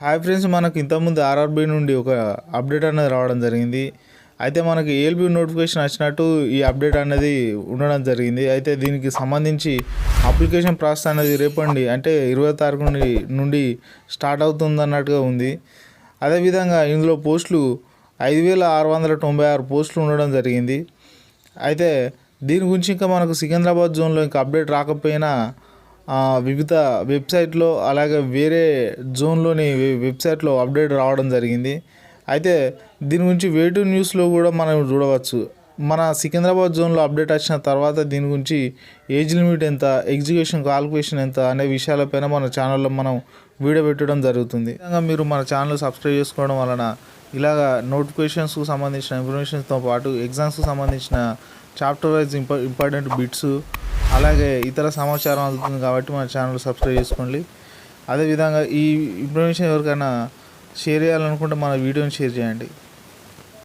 Hi friends, మనకు ఇంతకుముందు RRB నుండి ఒక అప్డేట్ అనేది రావడం జరిగింది. అయితే మనకి ఏఎల్బీ నోటిఫికేషన్ వచ్చినట్టు ఈ అప్డేట్ అనేది ఉండడం జరిగింది. అయితే దీనికి సంబంధించి అప్లికేషన్ ప్రాసెస్ అనేది రేపండి అంటే 20వ తారీఖు నుండి స్టార్ట్ అవుతుంది అన్నట్టుగా ఉంది. అదేవిధంగా ఇందులో పోస్టులు 5,696 పోస్టులు ఉండడం జరిగింది. అయితే దీని గురించి ఇంకా మనకు సికింద్రాబాద్ జోన్లో ఇంకా అప్డేట్ రాకపోయినా వివిధ వెబ్సైట్లో అలాగే వేరే జోన్లోని వెబ్సైట్లో అప్డేట్ రావడం జరిగింది. అయితే దీని గురించి వేటు న్యూస్లో కూడా మనం చూడవచ్చు. మన సికింద్రాబాద్ జోన్లో అప్డేట్ వచ్చిన తర్వాత దీని గురించి ఏజ్ లిమిట్ ఎంత, ఎగ్జిక్యూషన్ క్వాలిఫికేషన్ ఎంత అనే విషయాలపైన మన ఛానల్లో మనం వీడియో పెట్టడం జరుగుతుంది. విధంగా మీరు మన ఛానల్ సబ్స్క్రైబ్ చేసుకోవడం వలన ఇలాగ నోటిఫికేషన్స్కు సంబంధించిన ఇన్ఫర్మేషన్స్తో పాటు ఎగ్జామ్స్కు సంబంధించిన చాప్టర్ వైజ్ ఇంపార్టెంట్ బిట్స్ అలాగే ఇతర సమాచారం అందుతుంది. కాబట్టి మన ఛానల్ సబ్స్క్రైబ్ చేసుకోండి. అదేవిధంగా ఈ ఇన్ఫర్మేషన్ ఎవరికైనా షేర్ చేయాలనుకుంటే మన వీడియోని షేర్ చేయండి.